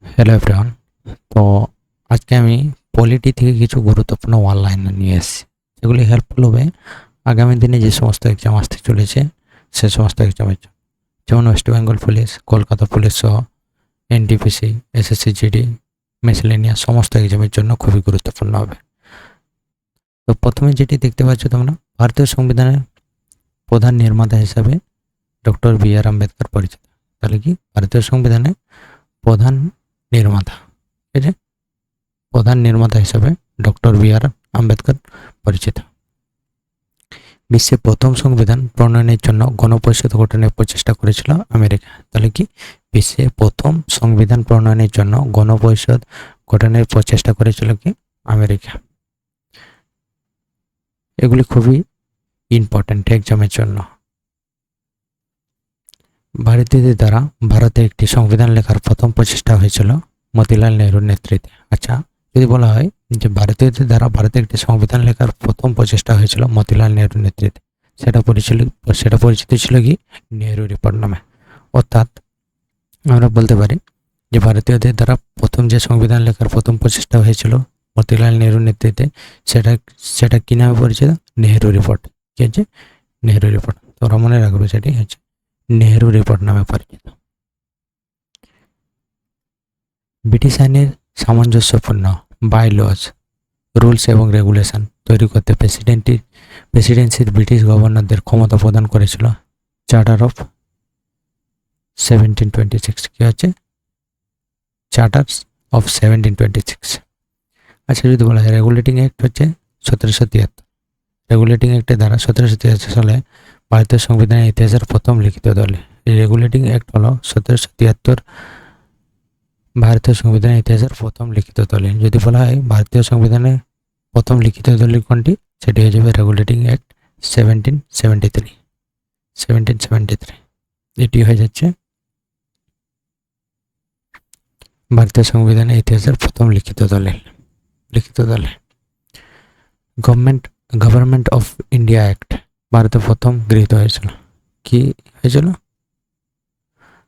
Hello everyone. তো আজকে আমি পলিটি থেকে কিছু গুরুত্বপূর্ণ অনলাইনে নিয়ে এসেছি, যেগুলি হেল্পফুল হবে আগামী দিনে যে সমস্ত এক্সাম আসতে চলেছে সে সমস্ত এক্সামের জন্য। যেমন West Bengal police, Kolkata police সহ এনটিপিসি, এসএসসি জিডি, মিসেলেনিয়াস সমস্ত এক্সামের জন্য খুবই গুরুত্বপূর্ণ হবে। তো প্রথমে যেটি দেখতে পাচ্ছ তোমরা, ভারতীয় সংবিধানের প্রধান নির্মাতা হিসাবে ডক্টর বি আর আম্বেদকর পরিচিত। তাহলে কি ভারতীয় সংবিধানের প্রধান নির্মাতা, ঠিক আছে, প্রধান নির্মাতা হিসাবে ডক্টর বি আর আম্বেদকর পরিচিত। বিশ্বে প্রথম সংবিধান প্রণয়নের জন্য গণপরিষদ গঠনের প্রচেষ্টা করেছিল আমেরিকা। তাহলে কি বিশ্বে প্রথম সংবিধান প্রণয়নের জন্য গণপরিষদ গঠনের প্রচেষ্টা করেছিল কি আমেরিকা। এগুলি খুবই ইম্পর্ট্যান্ট এক্সামের জন্য। ভারতীয়দের দ্বারা ভারতে একটি সংবিধান লেখার প্রথম প্রচেষ্টা হয়েছিল মতিলাল নেহরুর নেতৃত্বে। আচ্ছা, যদি বলা হয় যে ভারতীয়দের দ্বারা ভারতে একটি সংবিধান লেখার প্রথম প্রচেষ্টা হয়েছিল মতিলাল নেহরুর নেতৃত্বে, সেটা পরিচিত ছিল কি নেহরু রিপোর্ট নামে। অর্থাৎ আমরা বলতে পারি যে ভারতীয়দের দ্বারা প্রথম যে সংবিধান লেখার প্রথম প্রচেষ্টা হয়েছিল মতিলাল নেহরুর নেতৃত্বে, সেটা সেটা কি নামে পরিচিত? নেহরু রিপোর্ট। কি হচ্ছে? নেহরু রিপোর্ট। তোমরা মনে রাখবে সেটি হচ্ছে নেহরু রিপোর্ট নামে পরিচিত। ব্রিটিশ আইনের সামঞ্জস্যপূর্ণ বাইলজ, রুলস এবং রেগুলেশন তৈরি করতে প্রেসিডেন্সির ব্রিটিশ গভর্নরদের ক্ষমতা প্রদান করেছিল চার্টার অফ 1726। কি হচ্ছে? চার্টার্স অফ 1726। আচ্ছা, যদি বলা হয় রেগুলেটিং অ্যাক্ট হচ্ছে 1773। রেগুলেটিং অ্যাক্টের দ্বারা 1773 সালে ভারতীয় সংবিধানের ইতিহাসের প্রথম লিখিত দলিল। এই রেগুলেটিং অ্যাক্ট হলো 1773 ভারতীয় সংবিধানের ইতিহাসের প্রথম লিখিত দলিল। যদি বলা হয় ভারতীয় সংবিধানের প্রথম লিখিত দলিল কোনটি, সেটি হয়ে যাবে রেগুলেটিং অ্যাক্ট 1773। এটি হয়ে যাচ্ছে ভারতীয় সংবিধানের ইতিহাসের প্রথম লিখিত দলিল। গভর্নমেন্ট অফ ইন্ডিয়া অ্যাক্ট ভারতে প্রথম গৃহীত হয়েছিল। কি হয়েছিল?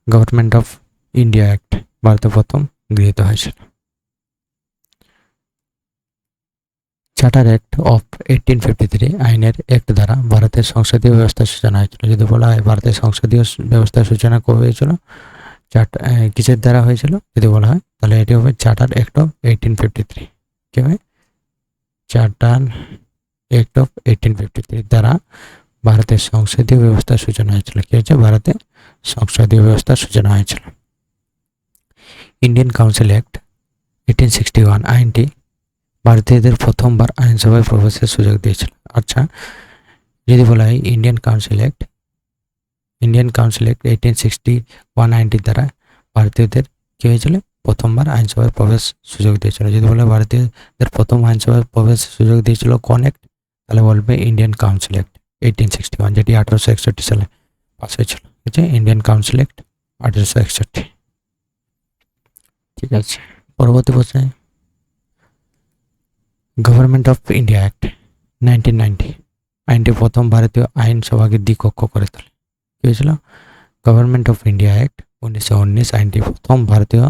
গভর্নমেন্ট অফ ইন্ডিয়া অ্যাক্ট ভারতে প্রথম গৃহীত হয়েছিল। চার্টার অ্যাক্ট অফ 1853 আইনের অ্যাক্ট দ্বারা ভারতের সংসদীয় ব্যবস্থার সূচনা হয়েছিল। যদি বলা হয় ভারতের সংসদীয় ব্যবস্থার সূচনা কবে হয়েছিল, কিসের দ্বারা হয়েছিল যদি বলা হয়, তাহলে এটি হবে চার্টার অ্যাক্ট অফ 1853। কি হবে? চার্টার অ্যাক্ট অফ 1853 দ্বারা ভারতের সংসদীয় ব্যবস্থার সূচনা হয়েছিল। কি হচ্ছে? ভারতে সংসদীয় ব্যবস্থার সূচনা হয়েছিল। ইন্ডিয়ান কাউন্সিল অ্যাক্ট 1861 আইনটি ভারতীয়দের প্রথমবার আইনসভায় প্রবেশের সুযোগ দিয়েছিল। আচ্ছা, যদি বলা হয় ইন্ডিয়ান কাউন্সিল অ্যাক্ট 1861 আইনটির দ্বারা ভারতীয়দের কি হয়েছিল? প্রথমবার আইনসভায় প্রবেশ সুযোগ দিয়েছিল। যদি বলে ভারতীয়দের প্রথম আইনসভায় প্রবেশ সুযোগ দিয়েছিল কোন অ্যাক্ট, তাহলে বলবে ইন্ডিয়ান কাউন্সিল অ্যাক্ট 1861, যেটি 1861 সালে পাস হয়েছিল। ঠিক আছে, ইন্ডিয়ান কাউন্সিল অ্যাক্ট 1861। ঠিক আছে, পরবর্তী প্রশ্নে গভর্নমেন্ট অফ ইন্ডিয়া অ্যাক্ট 1990 আইনটি প্রথম ভারতীয় আইনসভাকে দ্বিকক্ষ করে তোলে। কি হয়েছিল? গভর্নমেন্ট অফ ইন্ডিয়া অ্যাক্ট 1919 আইনটি প্রথম ভারতীয়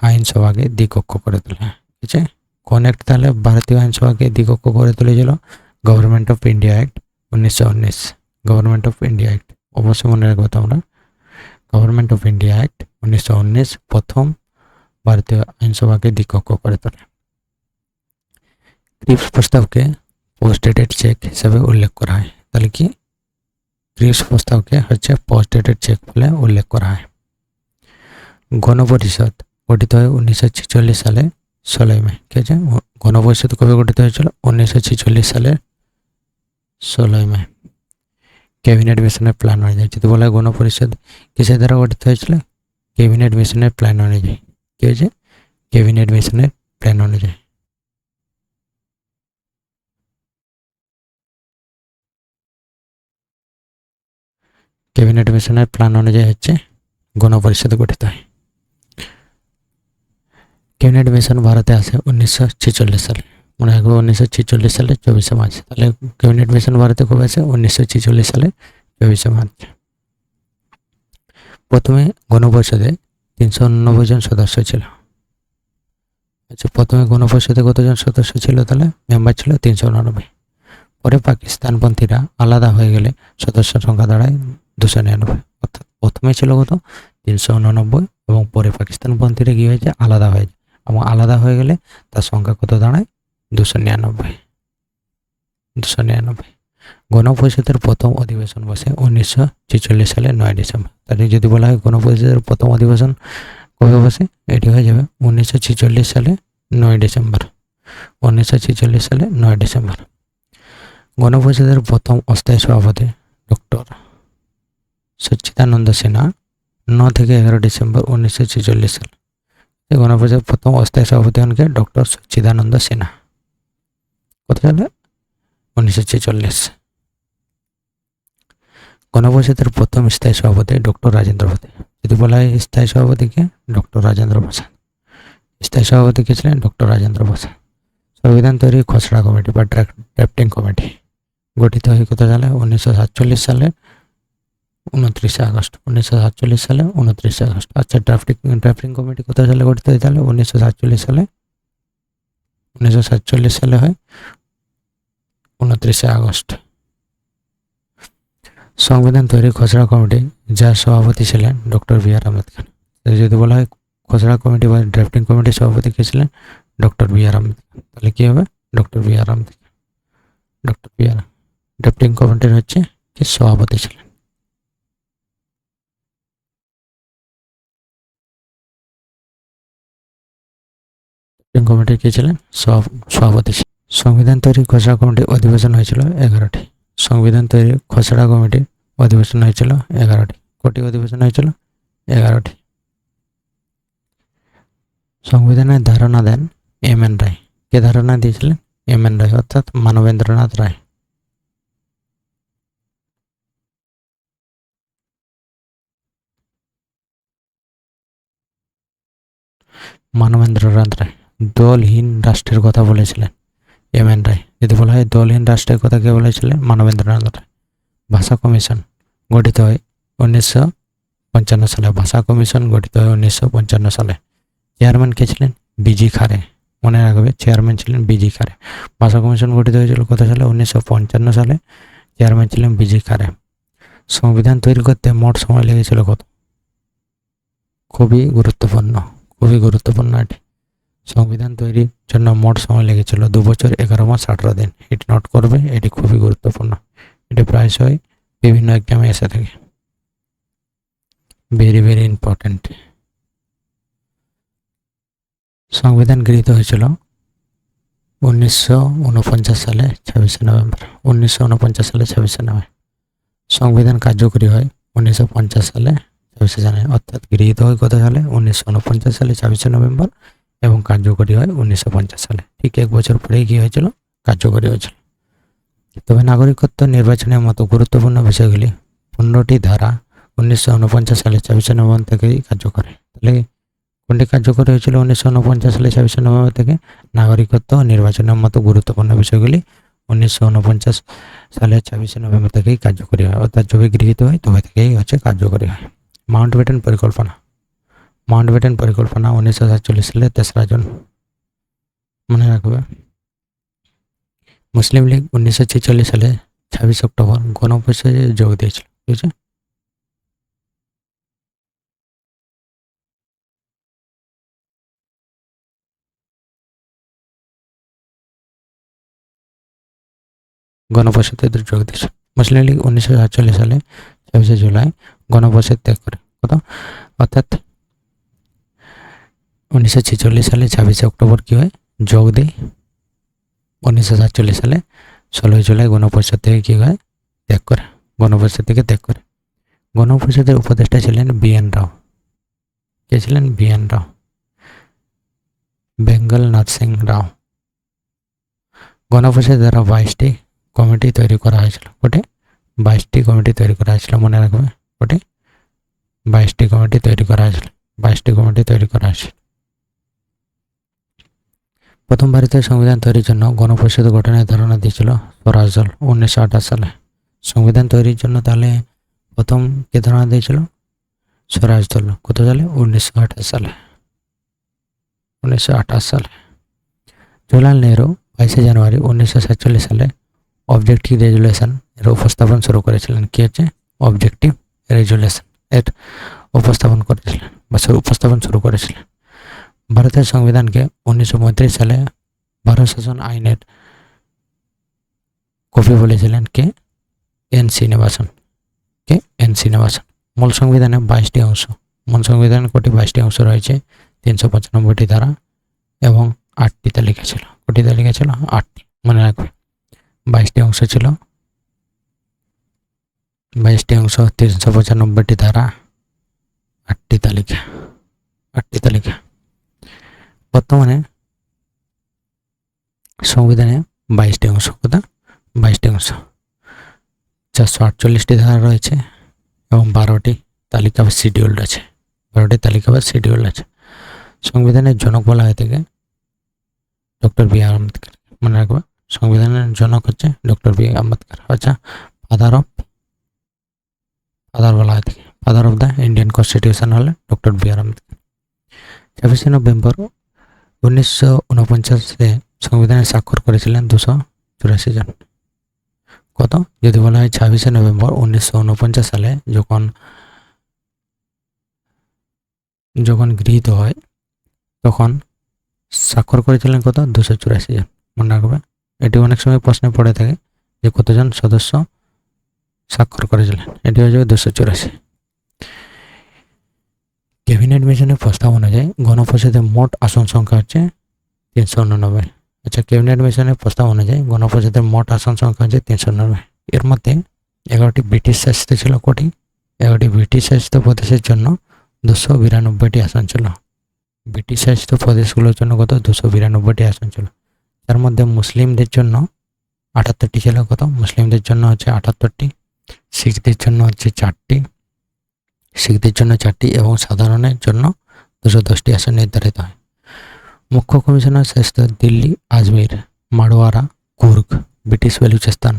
আইনসভাকে দ্বিকক্ষ করে তোলে। ঠিক আছে, কোন অ্যাক্ট তাহলে ভারতীয় আইনসভাকে দ্বিকক্ষ করে তুলেছিল? Government of India act 1919। Government of India act অবশ্যই মনে রাখবো তোমরা। গভর্নমেন্ট অফ ইন্ডিয়া অ্যাক্ট 1919 প্রথম ভারতীয় আইনসভাকে দ্বিকক্ষ করে তোলে। ক্রিপস প্রস্তাবকে পোস্ট ডেটেড চেক হিসেবে উল্লেখ করা হয়। তাহলে কি ক্রিপস প্রস্তাবকে হচ্ছে পোস্ট ডেটেড চেক বলে উল্লেখ করা হয়। গণপরিষদ গঠিত হয় 1946 সালে 16 মে। ঠিক আছে, গণপরিষদ কবে গঠিত হয়েছিল? 1946 সালের 16 মে। ক্যাবিনেট মিশনের প্ল্যান অনুযায়ী। যদি বলা হয় গণপরিষদ কিসের দ্বারা গঠিত হয়েছিল? ক্যাবিনেট মিশনের প্ল্যান অনুযায়ী। কি হয়েছে? ক্যাবিনেট মিশনের প্ল্যান অনুযায়ী। ক্যাবিনেট মিশনের প্ল্যান অনুযায়ী হচ্ছে গণপরিষদ গঠিত হয়। ক্যাবিনেট মিশন ভারতে আসে 1946 সালে। মনে রাখবো 1946 সালে 24 মার্চ। তাহলে ক্যাবিনেট মিশন ভারতে কবে আসে? 1946 সালে 24 মার্চ। প্রথমে গণপরিষদে 389 জন সদস্য ছিল। আচ্ছা, প্রথমে গণপরিষদে কতজন সদস্য ছিল? তাহলে মেম্বার ছিল 389। পরে পাকিস্তানপন্থীরা আলাদা হয়ে গেলে সদস্য সংখ্যা দাঁড়ায় 299। অর্থাৎ প্রথমে ছিল কত? 389, এবং পরে পাকিস্তানপন্থীরা কি হয়েছে? আলাদা হয়ে যায়, এবং আলাদা হয়ে গেলে তার সংখ্যা কত দাঁড়ায়? 299। গণপরিষদের প্রথম অধিবেশন বসে 1946 সালে 9 ডিসেম্বর। তাহলে যদি বলা হয় গণপরিষদের প্রথম অধিবেশন কবে বসে, এটি হয়ে যাবে 1946 সালে 9 ডিসেম্বর। 1946 সালে 9 ডিসেম্বর। গণপরিষদের প্রথম অস্থায়ী সভাপতি ডক্টর সচ্চিদানন্দ সিনহা, 9 থেকে 11 ডিসেম্বর 1946 সাল। গণপরিষদের প্রথম অস্থায়ী সভাপতি হনকে ডক্টর সচ্চিদানন্দ সিনহা। কত সালে? 1946। গণপরিষদের প্রথম স্থায়ী সভাপতি ডক্টর রাজেন্দ্র প্রসাদ। যদি বলা হয় স্থায়ী সভাপতিকে, ডক্টর রাজেন্দ্র প্রসাদ। স্থায়ী সভাপতি কে ছিলেন? ডক্টর রাজেন্দ্র প্রসাদ। সংবিধান তৈরি খসড়া কমিটি বা ড্রাফটিং কমিটি গঠিত হয় কত সালে? 1947 সালে 29 আগস্ট। 1947 সালে 29 আগস্ট। আচ্ছা, ড্রাফটিং কমিটি কত সালে গঠিত হয়? তাহলে 1947 সালে। 1947 সালে হয় 29 আগস্ট। সংবিধান তৈরি খসড়া কমিটি যার সভাপতি ছিলেন ডক্টর বি আর আম্বেদকর। যদি বলা হয় খসড়া কমিটি বা ড্রাফটিং কমিটির সভাপতি কে ছিলেন? ডক্টর বি আর আম্বেদকর। তাহলে কি হবে? ডক্টর বি আর আম্বেদকর। ডক্টর বি আর ড্রাফটিং কমিটির হচ্ছে কি সভাপতি ছিলেন। ড্রাফটিং কমিটির কে ছিলেন? সভাপতি ছিলেন। সংবিধান তৈরি খসড়া কমিটির অধিবেশন হয়েছিল 11টি। সংবিধান তৈরি খসড়া কমিটির অধিবেশন হয়েছিল 11টি। কটি অধিবেশন হয়েছিল? 11টি। সংবিধানের ধারণা দেন এম এন রায়। কে ধারণা দিয়েছিলেন? এম এন রায়, অর্থাৎ মানবেন্দ্রনাথ রায়। মানবেন্দ্রনাথ রায় দলহীন রাষ্ট্রের কথা বলেছিলেন এম এন রায়। যদি বলা হয় দলহীন রাষ্ট্রের কথা কে বলেছিলেন? মানবেন্দ্রনাথ রায়। ভাষা কমিশন গঠিত হয় 1955 সালে। ভাষা কমিশন গঠিত হয় 1955 সালে। চেয়ারম্যান কে ছিলেন? বিজি খারে। মনে রাখবে, চেয়ারম্যান ছিলেন বিজি খারে। ভাষা কমিশন গঠিত হয়েছিল কত সালে? 1955 সালে। চেয়ারম্যান ছিলেন বিজি খারে। সংবিধান তৈরি করতে মোট সময় লেগেছিল কত? খুবই গুরুত্বপূর্ণ, খুবই গুরুত্বপূর্ণ এটি। সংবিধান তৈরির জন্য মোট সময় লেগেছিল 2 বছর 11 মাস 18 দিন। এটি নোট করবে, এটি খুবই গুরুত্বপূর্ণ। এটি প্রায়শই বিভিন্ন এক্সামে এসে থাকে। Very very important. সংবিধান গৃহীত হয়েছিল 1949 সালে 26শে নভেম্বর। 1949 সালে 26শে নভেম্বর। সংবিধান কার্যকরী হয় 1950 সালে 26শে জানুয়ারি। অর্থাৎ গৃহীত হয় কত সালে? 1949 সালে 26শে নভেম্বর, এবং কার্যকরী হয় 1950 সালে। ঠিক 1 বছর পরেই কি হয়েছিল? কার্যকরী হয়েছিল। তবে নাগরিকত্ব নির্বাচনের মতো গুরুত্বপূর্ণ বিষয়গুলি 15টি ধারা 1949 সালে 26শে নভেম্বর থেকেই কার্যকর। তাহলে কোনটি কার্যকর হয়েছিল 1949 সালে 26শে নভেম্বর থেকে? নাগরিকত্ব ও নির্বাচনের মতো গুরুত্বপূর্ণ বিষয়গুলি 1949 সালে 26শে নভেম্বর থেকেই কার্যকরী হয়। অর্থাৎ যবে গৃহীত হয় তবে থেকেই হচ্ছে কার্যকরী হয়। মাউন্টব্যাটেন পরিকল্পনা। মাউন্টব্যাটেন পরিকল্পনা 1947 সালে 3রা জুন। মনে রাখবে। মুসলিম লীগ 1946 সালে 26 অক্টোবর গণপরিষদে যোগ দিয়েছিল। ঠিক আছে। গণপরিষদে যোগ দিয়েছিল। মুসলিম লীগ 1947 সালে 26 জুলাই গণপরিষদ ত্যাগ করে। কত? অর্থাৎ 1946 সালে 26 অক্টোবর কি হয়? যোগ দেয়। 1947 সালে 16 জুলাই গণপরিষদ থেকে কি হয়? ত্যাগ করে। গণপরিষদ থেকে ত্যাগ করে। গণপরিষদের উপদেষ্টা ছিলেন বি এন রাও। কে ছিলেন? বি এন রাও। বেঙ্গল নাথ সিং রাও। গণপরিষদ দ্বারা 22টি কমিটি তৈরি করা হয়েছিল। ওটে 22টি কমিটি তৈরি করা হয়েছিল। মনে রাখবে, ওটে 22টি কমিটি তৈরি করা হয়েছিল। 22টি কমিটি তৈরি করা হয়েছিল। প্রথম ভারতীয় সংবিধান তৈরির জন্য গণপরিষদ গঠনের ধারণা দিয়েছিল স্বরাজ দল 1928 সালে। সংবিধান তৈরির জন্য তাহলে প্রথম কে ধারণা দিয়েছিল? স্বরাজ দল। কত সালে? 1928 সালে। 1928 সালে। জওহরলাল নেহরু 22 জানুয়ারি 1947 সালে অবজেক্টিভ রেজুলেশন এর উপস্থাপন শুরু করেছিলেন। কি হচ্ছে অবজেক্টিভ রেজুলেশন এর উপস্থাপন শুরু করেছিলেন। ভারতের সংবিধানকে 1935 সালে ভারত শাসন আইনের কপি বলেছিলেন কে? এন শ্রীনিবাসন। মূল সংবিধানে 22টি অংশ। মূল সংবিধানের কটি 22টি অংশ রয়েছে, 395টি ধারা এবং 8টি তালিকা ছিল। কটি তালিকা ছিল? 8টি। মনে রাখবে 22টি অংশ ছিল, 395টি ধারা, 8টি তালিকা। বর্তমানে সংবিধানে 22টি অংশ। কথা 22টি অংশ, 448টি ধারা রয়েছে এবং 12টি তালিকা বা শিডিউল্ড আছে। সংবিধানের জনক বলা হয়ে থাকে ডক্টর বি আর আম্বেদকর। মনে রাখবে সংবিধানের জনক হচ্ছে ডক্টর বি আম্বেদকর। আচ্ছা, ফাদার বলা হয়ে থাকে, father of the Indian constitution হলে ডক্টর বি আর আম্বেদকর। 26 নভেম্বর 1949 সংবিধানে স্বাক্ষর করেছিলেন 284 জন। কত? যদি বলা হয় 26 নভেম্বর 1949 সালে যখন গৃহীত হয় তখন স্বাক্ষর করেছিলেন কত? 284 জন। মনে রাখবে, এটি অনেক সময় প্রশ্নে পড়ে থাকে যে কতজন সদস্য স্বাক্ষর করেছিলেন। এটি হয়ে যাবে 284। ক্যাবিনেট মিশনের প্রস্তাব অনুযায়ী গণপরিষদের মোট আসন সংখ্যা হচ্ছে 389। আচ্ছা, ক্যাবিনেট মিশনের প্রস্তাব অনুযায়ী গণপরিষদের মোট আসন সংখ্যা হচ্ছে 389। এর মধ্যে 11টি ব্রিটিশ শাসিত ছিল। কটি? 11টি ব্রিটিশ শাসিত প্রদেশের জন্য 292টি আসন ছিল। ব্রিটিশ শাসিত প্রদেশগুলোর জন্য কত? 292টি আসন ছিল। তার মধ্যে মুসলিমদের জন্য 78টি ছিল। কত? মুসলিমদের জন্য হচ্ছে 78টি, শিখদের জন্য হচ্ছে 4টি, এবং সাধারণের জন্য 210টি আসন নির্ধারিত হয়। মুখ্য কমিশনার শাসিত দিল্লি, আজমির, মারওয়ারা, কুর্গ, ব্রিটিশ বেলুচিস্তান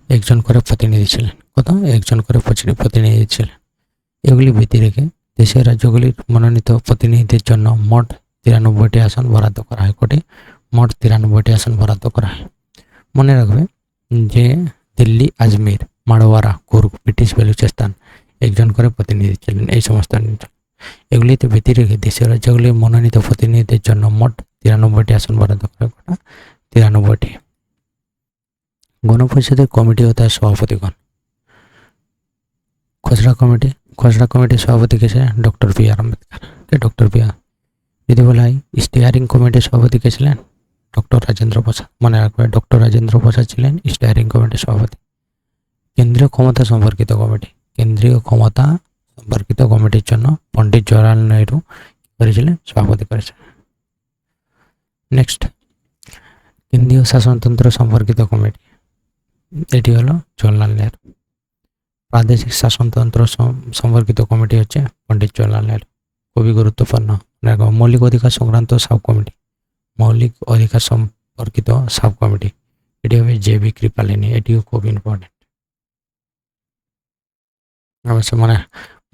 একজন করে প্রতিনিধি ছিলেন। কত? একজন করে প্রতিনিধি ছিলেন। এগুলি ব্যতী রেখে দেশের রাজ্যগুলির মনোনীত প্রতিনিধিদের জন্য মোট 93টি আসন বরাদ্দ করা হয়। কোটি? মোট 93টি আসন বরাদ্দ করা হয়। মনে রাখবে যে দিল্লি, আজমির, মারওয়ারা, কুর্গ, ব্রিটিশ বেলুচিস্তান একজন করে প্রতিনিধি ছিলেন। এই সমস্ত এগুলিতে ব্যতী রেখে দেশের রাজ্যগুলির মনোনীত প্রতিনিধিদের জন্য মোট 93টি আসন বরাদ্দ করা হয়। 93টি। গণপরিষদের কমিটি ও তার সভাপতিগণ। খসড়া কমিটির সভাপতি কে ছিলেন? ডক্টর বি আর আম্বেদকর। ডক্টর বি আর। যদি বলা হয় স্টিয়ারিং কমিটির সভাপতি কে ছিলেন? ডক্টর রাজেন্দ্র প্রসাদ। মনে রাখবে ডক্টর রাজেন্দ্র প্রসাদ ছিলেন স্টিয়ারিং কমিটির সভাপতি। কেন্দ্রীয় ক্ষমতা সম্পর্কিত কমিটির জন্য পণ্ডিত জওহরলাল নেহরু করেছিলেন? সভাপতি করেছিলেন। নেক্সট, কেন্দ্রীয় শাসনতন্ত্র সম্পর্কিত কমিটি, এটি হলো জওহরলাল নেহরু। প্রাদেশিক শাসনতন্ত্র সম্পর্কিত কমিটি হচ্ছে পণ্ডিত জওহরলাল নেহরু। খুবই গুরুত্বপূর্ণ। মৌলিক অধিকার সংক্রান্ত সাব কমিটি, এটি হবে জে.বি. কৃপালিনী। এটিও খুব ইম্পর্টেন্ট। অবশ্য মানে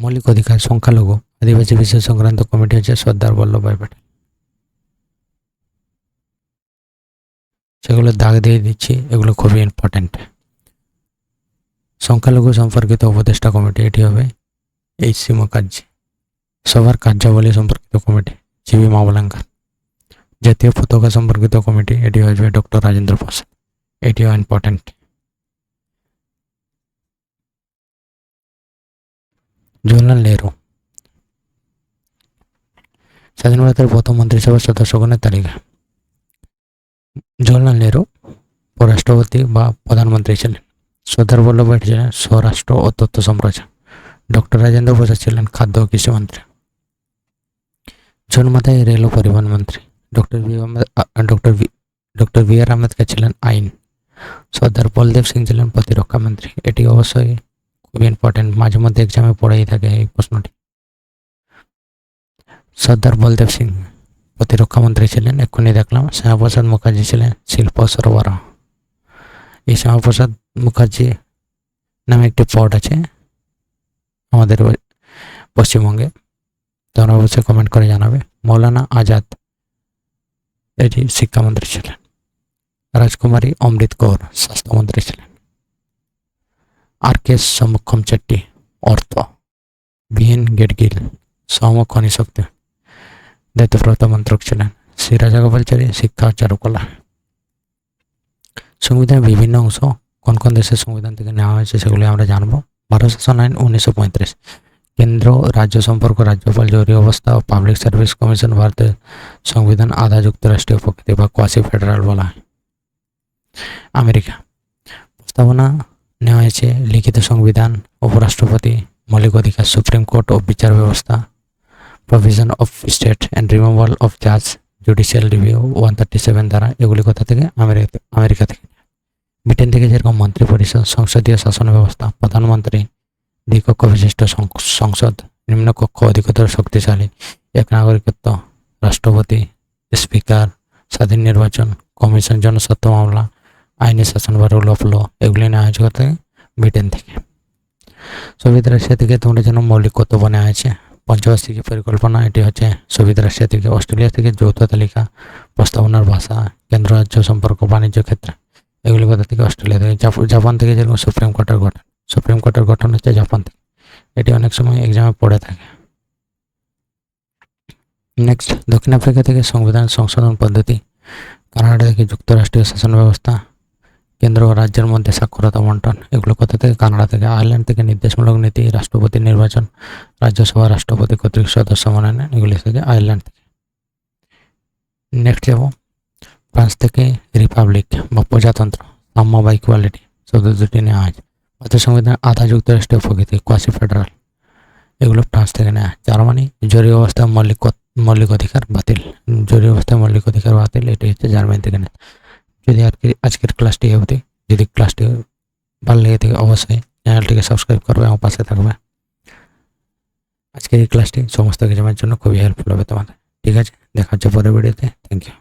মৌলিক অধিকার, সংখ্যালঘু, আদিবাসী বিষয় সংক্রান্ত কমিটি হচ্ছে সর্দার বল্লভভাই প্যাটেল। সেগুলো দাগ দিয়ে দিচ্ছি, এগুলো খুবই ইম্পর্টেন্ট। সংখ্যালঘু সম্পর্কিত উপদেষ্টা কমিটি, এটি হবে এইচ.সি. মুখার্জি। সবার কার্যাবলী সম্পর্কিত কমিটি, জি.বি. মাবলাঙ্কার। জাতীয় পতাকা সম্পর্কিত কমিটি, এটি হয়ে ডক্টর রাজেন্দ্র প্রসাদ। এটিও ইম্পর্টেন্ট। জওহরলাল নেহরু। স্বাধীন ভারতের প্রথম মন্ত্রিসভার সদস্যগণের তালিকা। জওহরলাল নেহরু পররাষ্ট্রপতি বা প্রধানমন্ত্রী ছিলেন। সর্দার বল্লভভাই ছিলেন স্বরাষ্ট্র ও তথ্য সম্প্রচার। ডক্টর রাজেন্দ্র প্রসাদ ছিলেন খাদ্য ও কৃষি মন্ত্রী। জন মাথায় রেল ও পরিবহন মন্ত্রী। ডক্টর বি আর আম্বেদকর ছিলেন আইন। সর্দার বলদেব সিং ছিলেন প্রতিরক্ষা মন্ত্রী। এটি অবশ্যই খুব ইম্পর্টেন্ট, মাঝে মধ্যে এক্সামে পড়েই থাকে এই প্রশ্নটি। সর্দার বলদেব সিং প্রতিরক্ষা মন্ত্রী ছিলেন, এক্ষুনি দেখলাম। শ্যামাপ্রসাদ মুখার্জি ছিলেন শিল্প সরবরাহ। এই শ্যামাপ্রসাদ মুখার্জি নামে একটি পোর্ট আছে আমাদের পশ্চিমবঙ্গে, তোমরা অবশ্যই কমেন্ট করে জানাবে। মৌলানা আজাদ এটি শিক্ষামন্ত্রী ছিলেন। রাজকুমারী অমৃত কৌর স্বাস্থ্যমন্ত্রী ছিলেন। আর কে সমক্ষম চেট্টি অর্থ। বিএন গেডগিল শ্রম ও খনি শক্তি দায়িত্বপ্রাপ্ত মন্ত্রক ছিলেন। শ্রী রাজা গোপালচারী শিক্ষা ও চারুকলা। সংবিধানের বিভিন্ন অংশ কোন কোন দেশের সংবিধান থেকে নেওয়া হয়েছে সেগুলি আমরা জানবো। ভারত শাসন আইন 1935। কেন্দ্র রাজ্য সম্পর্ক, রাজ্যপাল, জরুরি অবস্থা ও পাবলিক সার্ভিস কমিশন ভারতের সংবিধান আধা যুক্তরাষ্ট্রীয় প্রকৃতি বা কোয়াসি ফেডারাল বলা হয়। আমেরিকা প্রস্তাবনা নেওয়া হয়েছে লিখিত সংবিধান, উপরাষ্ট্রপতি, মৌলিক অধিকার, সুপ্রিম কোর্ট ও বিচার ব্যবস্থা, provision of state and removal of জাজ, জুডিশিয়াল রিভিউ 137 দ্বারা। এগুলি কোথা থেকে? আমেরিকা থেকে। ব্রিটেন থেকে যেরকম মন্ত্রী পরিষদ, সংসদীয় শাসন ব্যবস্থা, প্রধানমন্ত্রী, দ্বিকক্ষ বিশিষ্ট সংসদ, নিম্নকক্ষ অধিকতর শক্তিশালী, এক নাগরিকত্ব, রাষ্ট্রপতি, স্পিকার, স্বাধীন নির্বাচন, কমিশন, জনস্বার্থ মামলা, আইনি শাসন বা রুল অফ ল, এগুলি নেওয়া হয়েছে কোথা থেকে? ব্রিটেন থেকে। সোভিয়েত রাশিয়া থেকে তোমরা যেন মৌলিক কর্তব্য নেওয়া হয়েছে। পঞ্চবার্ষিকী পরিকল্পনা, এটি হচ্ছে সোভিয়েত রাশিয়া থেকে। অস্ট্রেলিয়া থেকে যৌথ তালিকা, প্রস্তাবনার ভাষা, কেন্দ্র রাজ্য সম্পর্ক, বাণিজ্য ক্ষেত্রে, এগুলি কোথা থেকে? অস্ট্রেলিয়া থেকে। জাপান থেকে যেরকম সুপ্রিম কোর্টের গঠন, সুপ্রিম কোর্টের গঠন হচ্ছে জাপান থেকে। এটি অনেক সময় এক্সামে পড়ে থাকে। নেক্সট, দক্ষিণ আফ্রিকা থেকে সংবিধান সংশোধন পদ্ধতি। কানাডা থেকে যুক্তরাষ্ট্রীয় শাসন ব্যবস্থা, কেন্দ্র ও রাজ্যের মধ্যে সাক্ষরতা বন্টন, এগুলো কোথা থেকে? কানাডা থেকে। আয়ারল্যান্ড থেকে নির্দেশমূলক নীতি, রাষ্ট্রপতি নির্বাচন, রাজ্যসভা রাষ্ট্রপতি কর্তৃক সদস্য মনোনয়ন, এগুলি থেকে আয়ারল্যান্ড থেকে। নেক্সট যাব ফ্রান্স থেকে রিপাবলিক বা প্রজাতন্ত্র, সাম্য বা ইকুয়ালিটি, দুটি নেওয়া হয়েছে। ভারতের সংবিধান আধা যুক্তরাষ্ট্রীয় প্রকৃতি, কোয়াসি ফেডারাল, এগুলো ফ্রান্স থেকে নেওয়া। জার্মানি জরুরি অবস্থায় মৌলিক অধিকার বাতিল, জরুরি অবস্থায় মৌলিক অধিকার বাতিল, এটি হচ্ছে জার্মানি থেকে নেওয়া। যদি আজকের ক্লাসটি অবধি, যদি ক্লাসটি ভালো লেগে থাকে অবশ্যই চ্যানেলটিকে সাবস্ক্রাইব করবে এবং পাশে থাকবে। আজকের এই ক্লাসটি সমস্ত এক্সামের জন্য খুবই হেল্পফুল হবে তোমাদের। ঠিক আছে, দেখা হচ্ছে পরের ভিডিওতে। Thank you.